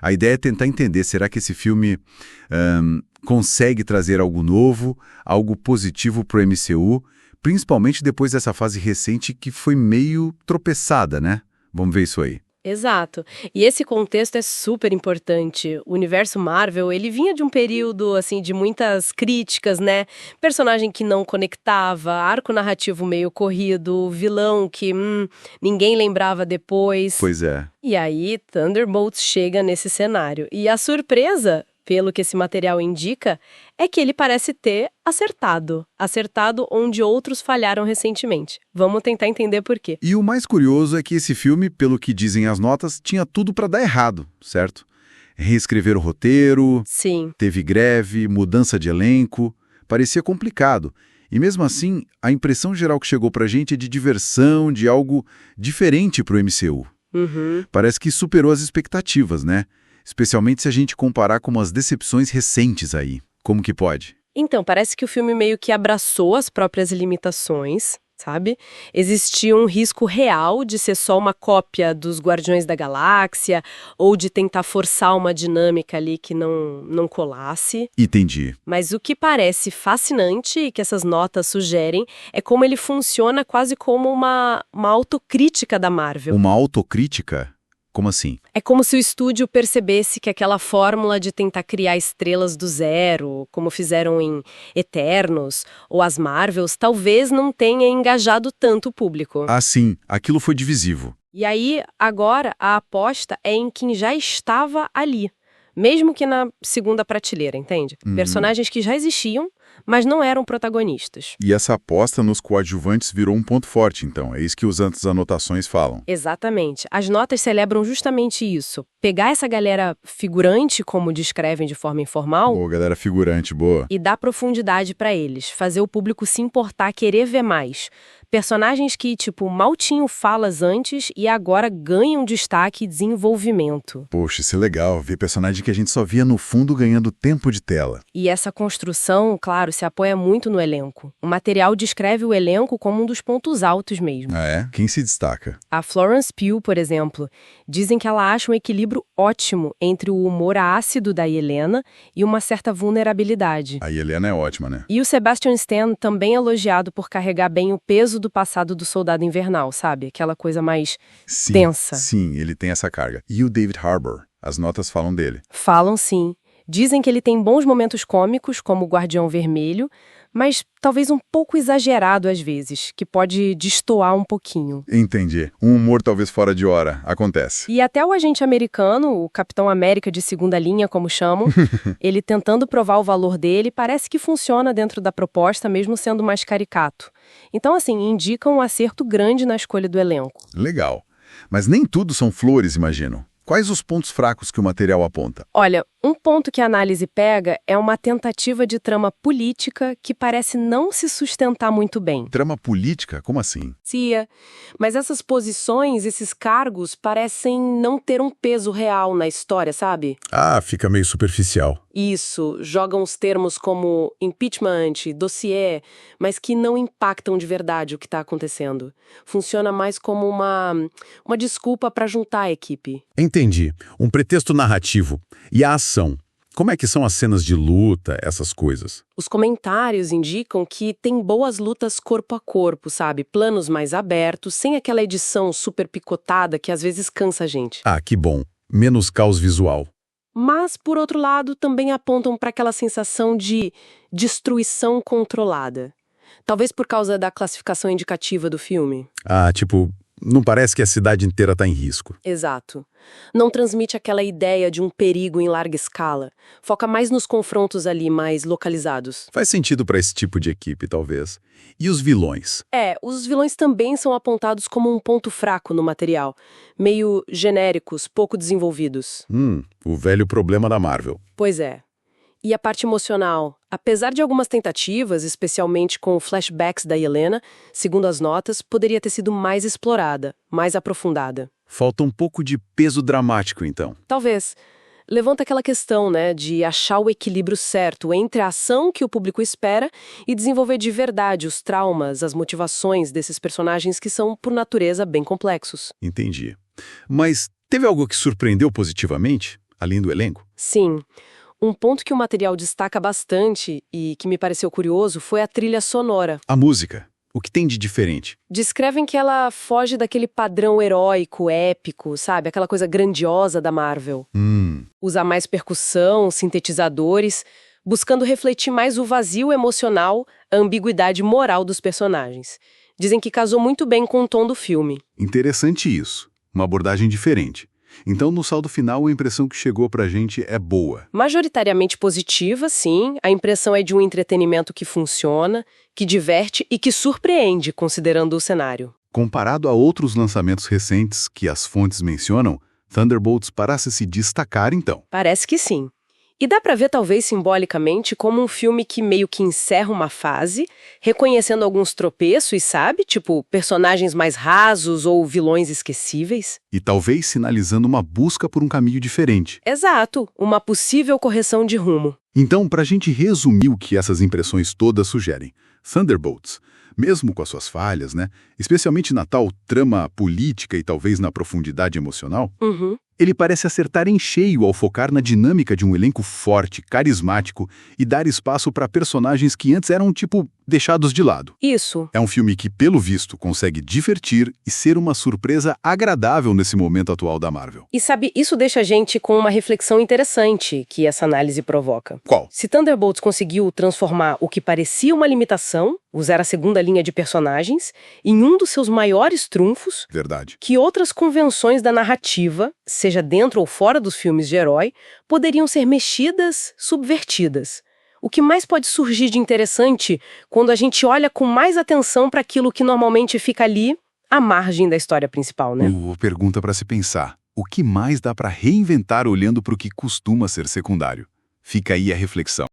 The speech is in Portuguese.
A ideia é tentar entender, será que esse filme consegue trazer algo novo, algo positivo para o MCU, principalmente depois dessa fase recente que foi meio tropeçada, né? Vamos ver isso aí. Exato. E esse contexto é super importante. O universo Marvel, ele vinha de um período, assim, de muitas críticas, né? Personagem que não conectava, arco narrativo meio corrido, vilão que ninguém lembrava depois. Pois é. E aí, Thunderbolts chega nesse cenário. E a surpresa, pelo que esse material indica, é que ele parece ter acertado. Acertado onde outros falharam recentemente. Vamos tentar entender por quê. E o mais curioso é que esse filme, pelo que dizem as notas, tinha tudo para dar errado, certo? Reescrever o roteiro, Sim. teve greve, mudança de elenco, parecia complicado. E mesmo assim, a impressão geral que chegou pra gente é de diversão, de algo diferente pro MCU. Parece que superou as expectativas, né? Especialmente se a gente comparar com umas decepções recentes aí. Como que pode? Então, parece que o filme meio que abraçou as próprias limitações, sabe? Existia um risco real de ser só uma cópia dos Guardiões da Galáxia ou de tentar forçar uma dinâmica ali que não colasse. Entendi. Mas o que parece fascinante e que essas notas sugerem é como ele funciona quase como uma autocrítica da Marvel. Uma autocrítica? Como assim? É como se o estúdio percebesse que aquela fórmula de tentar criar estrelas do zero, como fizeram em Eternos ou as Marvels, talvez não tenha engajado tanto o público. Ah, sim. Aquilo foi divisivo. E aí, agora, a aposta é em quem já estava ali. Mesmo que na segunda prateleira, entende? Personagens que já existiam, mas não eram protagonistas. E essa aposta nos coadjuvantes virou um ponto forte, então. É isso que as anotações falam. Exatamente. As notas celebram justamente isso. Pegar essa galera figurante, como descrevem de forma informal, Boa, galera figurante, boa. e dar profundidade pra eles. Fazer o público se importar, querer ver mais. Personagens que, mal tinham falas antes e agora ganham destaque e desenvolvimento. Poxa, isso é legal. Ver personagem que a gente só via no fundo ganhando tempo de tela. E essa construção, claro, se apoia muito no elenco. O material descreve o elenco como um dos pontos altos mesmo. Ah, é? Quem se destaca? A Florence Pugh, por exemplo, dizem que ela acha um equilíbrio ótimo entre o humor ácido da Yelena e uma certa vulnerabilidade. A Helena é ótima, né? E o Sebastian Stan também é elogiado por carregar bem o peso do passado do Soldado Invernal, sabe? Aquela coisa mais densa. Sim, ele tem essa carga. E o David Harbour? As notas falam dele. Falam sim. Dizem que ele tem bons momentos cômicos, como o Guardião Vermelho, mas talvez um pouco exagerado às vezes, que pode destoar um pouquinho. Entendi. Um humor talvez fora de hora. Acontece. E até o agente americano, o Capitão América de segunda linha, como chamam, ele tentando provar o valor dele, parece que funciona dentro da proposta, mesmo sendo mais caricato. Então, assim, indica um acerto grande na escolha do elenco. Legal. Mas nem tudo são flores, imagino. Quais os pontos fracos que o material aponta? Olha, um ponto que a análise pega é uma tentativa de trama política que parece não se sustentar muito bem. Trama política? Como assim? Cia, mas essas posições, esses cargos, parecem não ter um peso real na história, sabe? Ah, fica meio superficial. Isso, jogam os termos como impeachment, dossiê, mas que não impactam de verdade o que está acontecendo. Funciona mais como uma desculpa para juntar a equipe. Entendi. Um pretexto narrativo. E a ação? Como é que são as cenas de luta, essas coisas? Os comentários indicam que tem boas lutas corpo a corpo, sabe? Planos mais abertos, sem aquela edição super picotada que às vezes cansa a gente. Ah, que bom. Menos caos visual. Mas, por outro lado, também apontam para aquela sensação de destruição controlada. Talvez por causa da classificação indicativa do filme. Ah, não parece que a cidade inteira está em risco. Exato. Não transmite aquela ideia de um perigo em larga escala. Foca mais nos confrontos ali, mais localizados. Faz sentido para esse tipo de equipe, talvez. E os vilões? Os vilões também são apontados como um ponto fraco no material. Meio genéricos, pouco desenvolvidos. O velho problema da Marvel. Pois é. E a parte emocional? Apesar de algumas tentativas, especialmente com flashbacks da Yelena, segundo as notas, poderia ter sido mais explorada, mais aprofundada. Falta um pouco de peso dramático, então. Talvez. Levanta aquela questão, de achar o equilíbrio certo entre a ação que o público espera e desenvolver de verdade os traumas, as motivações desses personagens que são, por natureza, bem complexos. Entendi. Mas teve algo que surpreendeu positivamente? além do elenco? Sim. Um ponto que o material destaca bastante e que me pareceu curioso foi a trilha sonora. A música. O que tem de diferente? Descrevem que ela foge daquele padrão heróico, épico, sabe? Aquela coisa grandiosa da Marvel. Usa mais percussão, sintetizadores, buscando refletir mais o vazio emocional, a ambiguidade moral dos personagens. Dizem que casou muito bem com o tom do filme. Interessante isso. Uma abordagem diferente. Então, no saldo final, a impressão que chegou pra gente é boa. Majoritariamente positiva, sim. A impressão é de um entretenimento que funciona, que diverte e que surpreende, considerando o cenário. Comparado a outros lançamentos recentes que as fontes mencionam, Thunderbolts parece se destacar, então. Parece que sim. E dá pra ver, talvez simbolicamente, como um filme que meio que encerra uma fase, reconhecendo alguns tropeços, sabe? Tipo, personagens mais rasos ou vilões esquecíveis. E talvez sinalizando uma busca por um caminho diferente. Exato, uma possível correção de rumo. Então, pra gente resumir o que essas impressões todas sugerem, Thunderbolts, mesmo com as suas falhas, né? Especialmente na tal trama política e talvez na profundidade emocional, ele parece acertar em cheio ao focar na dinâmica de um elenco forte, carismático e dar espaço para personagens que antes eram, tipo, deixados de lado. Isso. É um filme que, pelo visto, consegue divertir e ser uma surpresa agradável nesse momento atual da Marvel. E sabe, isso deixa a gente com uma reflexão interessante que essa análise provoca. Qual? Se Thunderbolts conseguiu transformar o que parecia uma limitação, usar a segunda linha de personagens, em um dos seus maiores trunfos, Verdade. que outras convenções da narrativa, seja dentro ou fora dos filmes de herói, poderiam ser mexidas, subvertidas. O que mais pode surgir de interessante quando a gente olha com mais atenção para aquilo que normalmente fica ali, à margem da história principal, né? Pergunta para se pensar. O que mais dá para reinventar olhando para o que costuma ser secundário? Fica aí a reflexão.